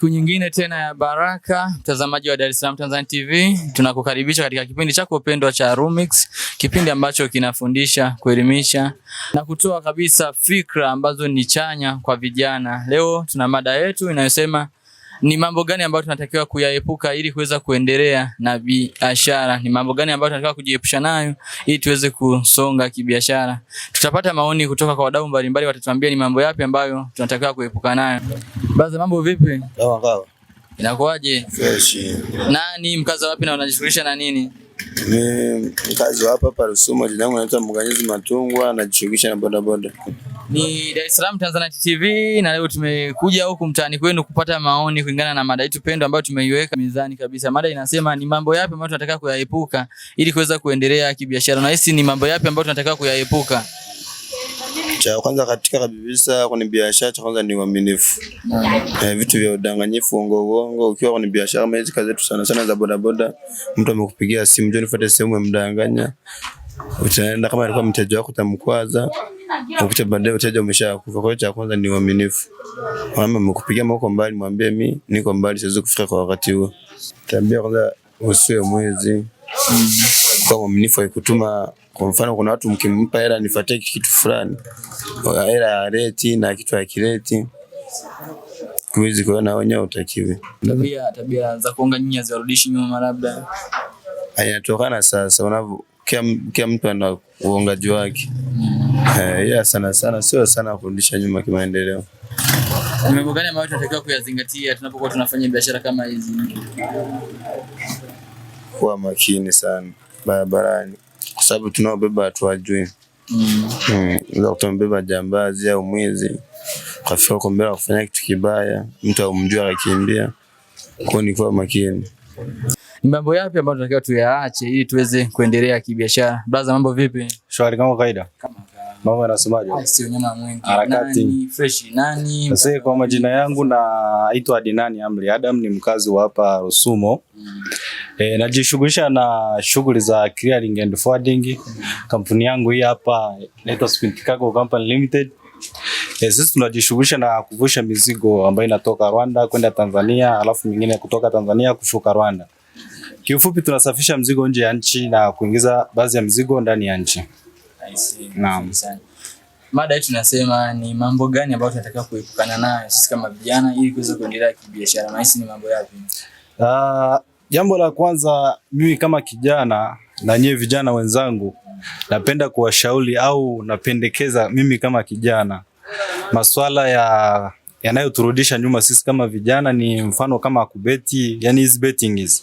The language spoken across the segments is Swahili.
Siku nyingine tena ya baraka, mtazamaji wa Dar es Salaam Tanzania TV, tunakukaribisha katika kipindi chako pendwa cha Rumix, kipindi ambacho kinafundisha, kuelimisha na kutoa kabisa fikra ambazo ni chanya kwa vijana. Leo tuna mada yetu inayosema ni mambo gani ambayo tunatakiwa kuyaepuka ili kuweza kuendelea na biashara? Ni mambo gani ambayo tunatakiwa kujiepusha nayo ili tuweze kusonga kibiashara? Tutapata maoni kutoka kwa wadau mbalimbali, watatuambia ni mambo yapi ambayo tunatakiwa kuepuka nayo. Baadhi mambo vipi? Sawa. Inakuaje? Fresh. Nani mkazi wapi na unajishughulisha na nini? Ni mkazi wa hapa Rusumo, jina langu naitwa Mganyizi Matungwa, najishughulisha na bodaboda. Ni Dar es Salaam Tanzania TV na leo tumekuja huku mtaani kwenu kupata maoni kulingana na mada yetu pendwa ambayo tumeiweka mezani kabisa. Mada inasema ni mambo yapi ambayo tunataka kuyaepuka ili kuweza kuendelea kibiashara. Na hisi ni mambo yapi ambayo tunataka kuyaepuka? Cha kwanza katika kabisa kwenye biashara, cha kwanza ni uaminifu. Vitu vya udanganyifu, uongo. Ukiwa kwenye biashara kama hizi kazi zetu sana za bodaboda, mtu amekupigia simu, njoo nifuate sehemu mdanganya. Utaenda kama alikuwa mteja wako utamkwaza, ukija baadaye mteja umeshakufa. Kwa hiyo cha kwanza ni uaminifu. Kama amekupigia mko mbali, mwambie mimi niko mbali, siwezi kufika kwa wakati huo. Tabia kwanza, usiwe mwizi. Kwa uaminifu ikutuma, kwa mfano kuna watu mkimpa hela nifuatie kitu fulani, hela ya reti na kitu ya kireti, kuwezi kuona wenyewe utakiwi. Tabia za kuonga nyinyi ziwarudishi nyuma labda. Inatokana sasa unavyo kila mtu ana uongaji wake. Sana sio sana kurudisha nyuma kimaendeleo. Ni mambo gani ambayo tunatakiwa kuyazingatia tunapokuwa tunafanya biashara kama hizi? Kuwa makini sana barabarani, kwa sababu tunaobeba hatuwajui. Unaweza kutombeba jambazi au mwizi, kafika kwa mbele kufanya kitu kibaya, mtu amjua akimbia. Kwa ni kuwa makini. Ni mambo yapi ambayo tunatakiwa tuyaache ili tuweze kuendelea kibiashara? Brother, mambo vipi? Shwari kama kawaida. Mambo yanasemaje? Sio nyama mwingi. Harakati. Fresh nani? Sasa kwa majina yangu naitwa Adinani Amri Adam, ni mkazi wa hapa Rusumo. Najishughulisha na shughuli za clearing and forwarding. Kampuni yangu hii hapa inaitwa Spint Cargo Company Limited. Sisi tunajishughulisha na kuvusha mizigo ambayo inatoka Rwanda kwenda Tanzania, alafu nyingine kutoka Tanzania kushuka Rwanda. Kiufupi tunasafisha mzigo nje ya nchi na kuingiza baadhi ya mzigo ndani ya nchi. Naam. Mada yetu tunasema ni mambo gani ambayo tunatakiwa kuepukana nayo sisi kama vijana ili kuweza kuendelea kibiashara? Na hisi ni mambo yapi? Jambo la kwanza, mimi kama kijana na nyie vijana wenzangu, napenda kuwashauri au napendekeza mimi kama kijana, masuala yanayoturudisha nyuma sisi kama vijana ni mfano kama kubeti, yani hizi betting hizi.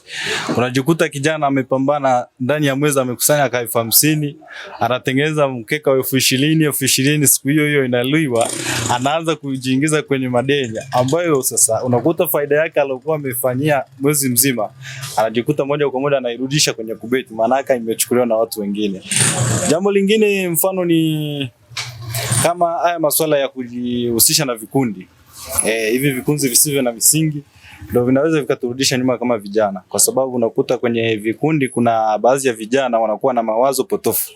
Unajikuta kijana amepambana ndani ya mwezi amekusanya ka 50, anatengeneza mkeka wa 20,000 siku hiyo inaliwa, anaanza kujiingiza kwenye madeni ambayo sasa unakuta faida yake aliyokuwa amefanyia mwezi mzima anajikuta moja kwa moja anairudisha kwenye kubeti, maana yake imechukuliwa na watu wengine. Jambo lingine mfano ni kama haya masuala ya kujihusisha na vikundi. Hivi vikundi visivyo na misingi ndio vinaweza vikaturudisha nyuma kama vijana, kwa sababu unakuta kwenye vikundi kuna baadhi ya vijana wanakuwa na mawazo potofu.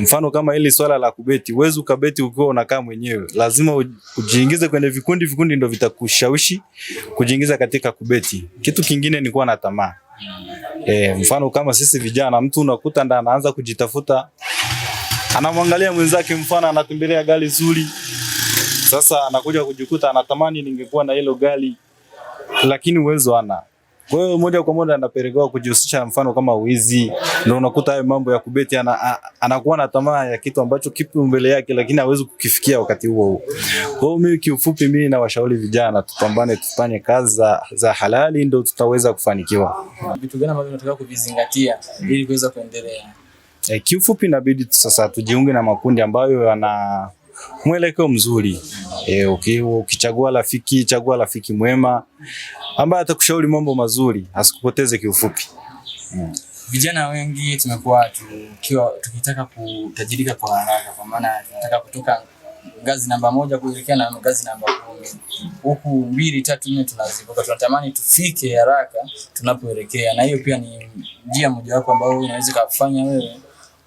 Mfano kama hili swala la kubeti, uwezo ukabeti ukiwa unakaa mwenyewe, lazima ujiingize kwenye vikundi ndio vitakushawishi kujiingiza katika kubeti. Kitu kingine ni kuwa na tamaa. Mfano kama sisi vijana, mtu unakuta ndo anaanza kujitafuta, anamwangalia mwenzake, mfano anatembelea gari zuri, sasa anakuja kujikuta anatamani ningekuwa na hilo gari, lakini uwezo hana. Kwa hiyo moja kwa moja anapelekwa kujihusisha mfano kama wizi. Ndio unakuta hayo mambo ya kubeti, anakuwa na tamaa ya kitu ambacho kipo mbele yake lakini hawezi kukifikia wakati huo. Kwa hiyo mimi kiufupi, mimi nawashauri vijana tupambane, tufanye kazi za halali, ndio tutaweza kufanikiwa. Vitu gani ambavyo tunataka kuvizingatia ili kuweza kuendelea? Kiufupi inabidi sasa tujiunge na makundi ambayo yana mwelekeo mzuri. Ukichagua rafiki, chagua rafiki mwema ambaye atakushauri mambo mazuri, asikupoteze kiufupi. Vijana wengi tumekuwa tukitaka kutajirika kwa haraka, kwa maana tunataka kutoka ngazi namba 1 kuelekea na ngazi namba 10. Huku 2, 3, 4 tunazivuka, tunatamani tufike haraka tunapoelekea, na hiyo pia ni njia mojawapo ambayo inaweza kufanya wewe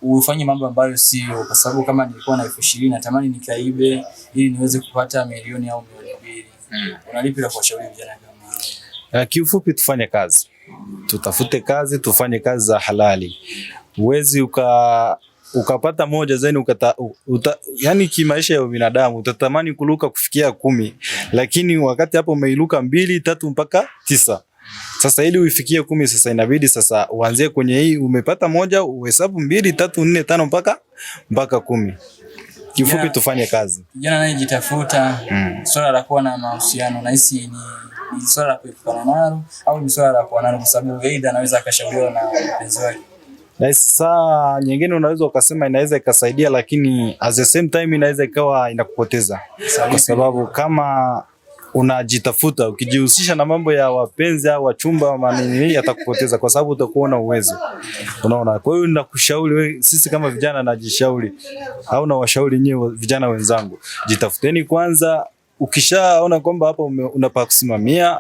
ufanye mambo ambayo sio, kwa sababu kama nilikuwa na 20,000 natamani nikaibe ili niweze kupata milioni au milioni 2. Unalipi la kuwashauri vijana kama? Kiufupi tufanye kazi. Tutafute kazi, tufanye kazi za halali. Uwezi ukapata moja zeni yani kimaisha ya binadamu utatamani kuluka kufikia 10, lakini wakati hapo umeiluka 2, 3 mpaka 9. Sasa ili uifikie 10 sasa inabidi sasa uanzie kwenye hii umepata moja uhesabu 2, 3, 4, 5 mpaka 10. Kifupi tufanye kazi. Kijana anayejitafuta swala la kuwa na mahusiano nahisi ni swala la kuepukana nalo au ni swala la kuwa nalo kwa sababu aidha anaweza akashauriwa na mpenzi wake. Na saa nyingine unaweza ukasema inaweza ikasaidia, lakini at the same time inaweza ikawa inakupoteza. Kwa sababu kama unajitafuta ukijihusisha na mambo ya wapenzi au wachumba manini yatakupoteza kwa sababu utakuwa na uwezo. Unaona? Kwa hiyo ninakushauri sisi kama vijana najishauri au na washauri nyewe vijana wenzangu, jitafuteni kwanza, ukishaona kwamba hapa unapaka kusimamia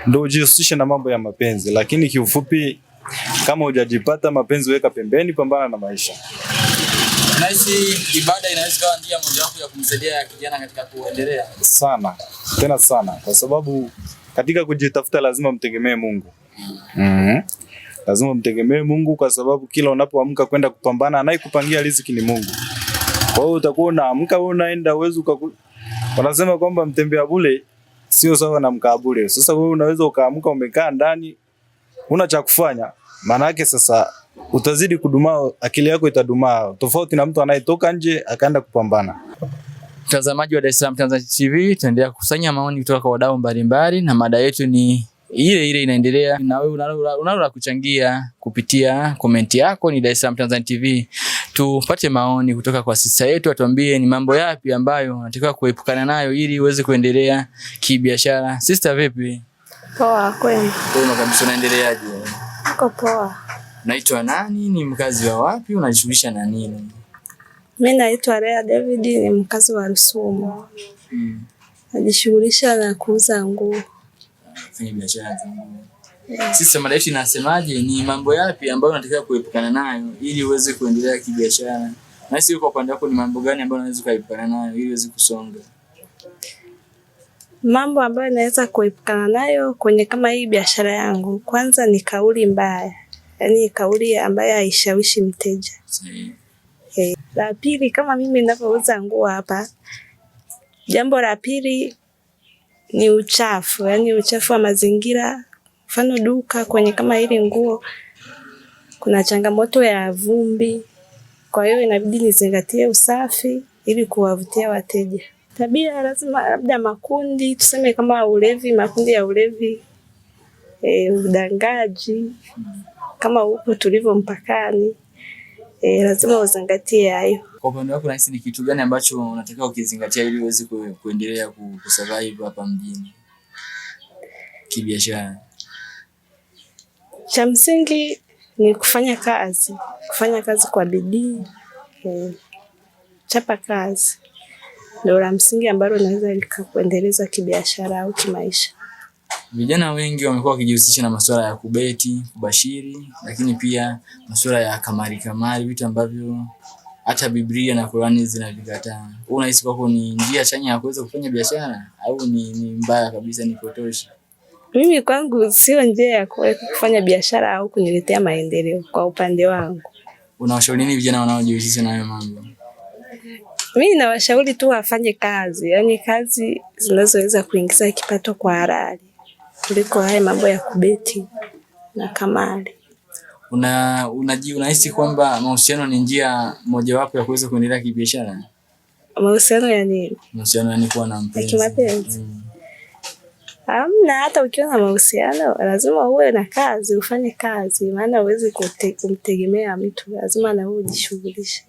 ndio ujihusishe na mambo ya mapenzi, lakini kiufupi kama hujajipata mapenzi weka pembeni, pambana na maisha. Nahisi ibada inaweza kuwa njia mojawapo ya kumsaidia kijana katika kuendelea sana. Tena sana kwa sababu katika kujitafuta lazima mtegemee Mungu. Lazima mtegemee Mungu kwa sababu kila unapoamka kwenda kupambana anayekupangia riziki ni Mungu. Kwa hiyo utakuwa unaamka wewe unaenda uwezo wanasema kwamba mtembea bure sio sawa na mkaa bure. Sasa wewe unaweza ukaamka umekaa ndani una cha kufanya, maana yake sasa utazidi kudumaa, akili yako itadumaa tofauti na mtu anayetoka nje akaenda kupambana. Mtazamaji wa Dar es Salaam Tanzania TV, tunaendelea kukusanya maoni kutoka kwa wadau mbalimbali na mada yetu ni ile inaendelea, na wewe unalo kuchangia kupitia komenti yako ni Dar es Salaam Tanzania TV. Tupate maoni kutoka kwa sista yetu, atuambie ni mambo yapi ambayo unatakiwa kuepukana nayo ili uweze kuendelea kibiashara. Sister vipi? Poa kwema. Poa kabisa, unaendeleaje? Niko poa. Naitwa nani? Ni mkazi wa wapi? Unajishughulisha na nini? Mimi naitwa Lea David, ni mkazi wa Rusumo. Najishughulisha na kuuza nguo. Fanya biashara za nguo. Sisi mada yetu inasemaje? Ni mambo yapi ambayo unatakiwa kuepukana nayo ili uweze kuendelea kibiashara? Na sisi kwa upande wako ni mambo gani ambayo unaweza kuepukana nayo ili uweze kusonga? Mambo ambayo naweza kuepukana nayo kwenye kama hii biashara yangu, kwanza ni kauli mbaya. Yaani kauli ambayo haishawishi mteja. La pili, kama mimi ninapouza nguo hapa, jambo la pili ni uchafu, yaani uchafu wa mazingira. Mfano duka kwenye kama hili nguo kuna changamoto ya vumbi. Kwa hiyo inabidi nizingatie usafi ili kuwavutia wateja. Tabia lazima labda makundi, tuseme kama ulevi, makundi ya ulevi, udangaji, kama huko tulivyo mpakani, lazima uzingatie hayo. Kwa upande wako unahisi ni kitu gani ambacho unatakiwa ukizingatia ili uweze kuendelea kusurvive hapa mjini kibiashara? Cha msingi ni kufanya kazi kwa bidii, chapa kazi. Ndio la msingi ambalo naweza likakuendeleza kibiashara au kimaisha. Vijana wengi wamekuwa wakijihusisha na masuala ya kubeti, kubashiri, lakini pia masuala ya kamari, vitu ambavyo hata Biblia na Qur'ani zinavikataa. Unahisi kwako ni njia chanya ya kuweza kufanya biashara au ni mbaya kabisa, ni potoshi? Mimi kwangu sio njia ya kufanya biashara au kuniletea maendeleo kwa upande wangu. Unawashauri nini vijana wanaojihusisha na hayo mambo? Mimi nawashauri tu wafanye kazi, yaani kazi zinazoweza kuingiza kipato kwa halali kuliko haya mambo ya kubeti na kamari. Unahisi kwamba mahusiano ni njia mojawapo ya kuweza kuendelea kibiashara? Mahusiano ya nini? Mahusiano yani kuwa na mpenzi. Kimapenzi. Hamna, hata ukiwa na mahusiano lazima uwe na kazi, ufanye kazi, maana huwezi kumtegemea mtu, lazima na wewe ujishughulishe.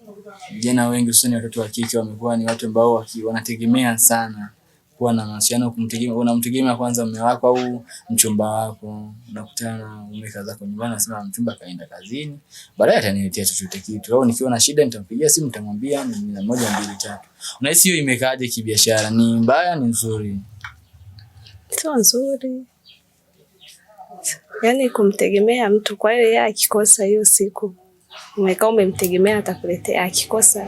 Vijana wengi hususan watoto wa kike wamekuwa ni watu ambao wanategemea sana kuwa na mahusiano, unamtegemea kwanza mume wako au mchumba wako. Unakutana umeka zako nyumbani unasema mchumba kaenda kazini, baadaye ataniletea chochote kitu, au nikiwa na shida nitampigia simu nitamwambia ni 1 2 3. Unahisi hiyo imekaaje kibiashara? Ni mbaya ni nzuri? Sio nzuri. Yaani kumtegemea mtu, kwa hiyo yeye akikosa hiyo siku umekaa umemtegemea atakuletea, akikosa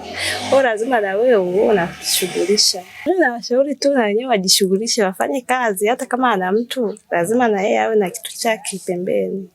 kwa lazima na wewe uwe unashughulisha. Mimi nawashauri tu na wenyewe wajishughulishe, wafanye kazi, hata kama ana mtu lazima na yeye awe na kitu chake pembeni.